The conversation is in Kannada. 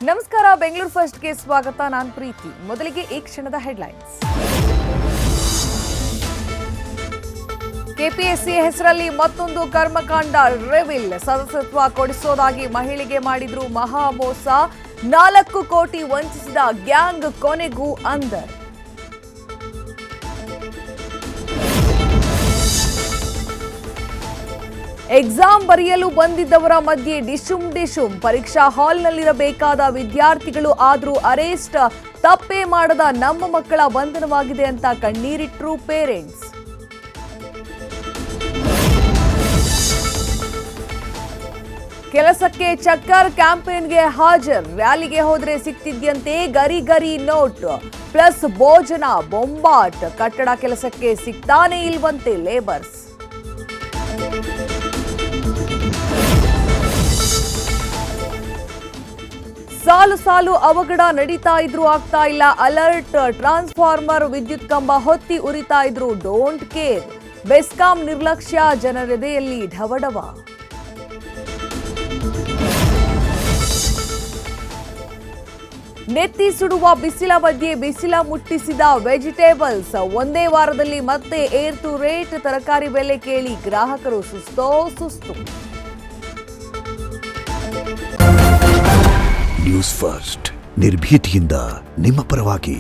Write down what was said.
ನಮಸ್ಕಾರ, ಬೆಂಗಳೂರು ಫಸ್ಟ್ಗೆ ಸ್ವಾಗತ. ನಾನು ಪ್ರೀತಿ. ಮೊದಲಿಗೆ ಈ ಕ್ಷಣದ ಹೆಡ್ಲೈನ್ಸ್. ಕೆಪಿಎಸ್ಸಿ ಹೆಸರಲ್ಲಿ ಮತ್ತೊಂದು ಕರ್ಮಕಾಂಡ ರಿವೀಲ್. ಸದಸ್ಯತ್ವ ಕೊಡಿಸೋದಾಗಿ ಮಹಿಳೆಗೆ ಮಾಡಿದ್ರು ಮಹಾ ಮೋಸ. 4 ಕೋಟಿ ವಂಚಿಸಿದ ಗ್ಯಾಂಗ್ ಕೊನೆಗೂ ಅಂದರ್. ಎಕ್ಸಾಮ್ ಬರೆಯಲು ಬಂದಿದ್ದವರ ಮಧ್ಯೆ ಡಿಶುಮ್. ಪರೀಕ್ಷಾ ಹಾಲ್ನಲ್ಲಿರಬೇಕಾದ ವಿದ್ಯಾರ್ಥಿಗಳು ಆದ್ರೂ ಅರೆಸ್ಟ್. ತಪ್ಪೇ ಮಾಡದ ನಮ್ಮ ಮಕ್ಕಳ ಬಂಧನವಾಗಿದೆ ಅಂತ ಕಣ್ಣೀರಿಟ್ರು ಪೇರೆಂಟ್ಸ್. ಕೆಲಸಕ್ಕೆ ಚಕ್ಕರ್ ಕ್ಯಾಂಪೇನ್ಗೆ ಹಾಜರ್. ರ್ಯಾಲಿಗೆ ಹೋದ್ರೆ ಸಿಗ್ತಿದ್ಯಂತೆ ಗರಿ ನೋಟ್ ಪ್ಲಸ್ ಭೋಜನ ಬೊಂಬಾಟ್. ಕಟ್ಟಡ ಕೆಲಸಕ್ಕೆ ಸಿಗ್ತಾನೆ ಇಲ್ವಂತೆ ಲೇಬರ್ಸ್. ಸಾಲು ಅವಘಡ ನಡೀತಾ ಇದ್ರೂ ಆಗ್ತಾ ಇಲ್ಲ ಅಲರ್ಟ್. ಟ್ರಾನ್ಸ್ಫಾರ್ಮರ್ ವಿದ್ಯುತ್ ಕಂಬ ಹೊತ್ತಿ ಉರಿತಾ ಇದ್ರು ಡೋಂಟ್ ಕೇರ್. ಬೆಸ್ಕಾಂ ನಿರ್ಲಕ್ಷ್ಯ, ಜನರೆದೆಯಲ್ಲಿ ಢವಢವ. ನೆತ್ತಿ ಸುಡುವ ಬಿಸಿಲ ಮಧ್ಯೆ ಬಿಸಿಲ ಮುಟ್ಟಿಸಿದ ವೆಜಿಟೇಬಲ್ಸ್. ಒಂದೇ ವಾರದಲ್ಲಿ ಮತ್ತೆ ಏರ್ತು ರೇಟ್. ತರಕಾರಿ ಬೆಲೆ ಕೇಳಿ ಗ್ರಾಹಕರು ಸುಸ್ತು. ನ್ಯೂಸ್ ಫಸ್ಟ್, ನಿರ್ಭೀತಿಯಿಂದ ನಿಮ್ಮ ಪರವಾಗಿ.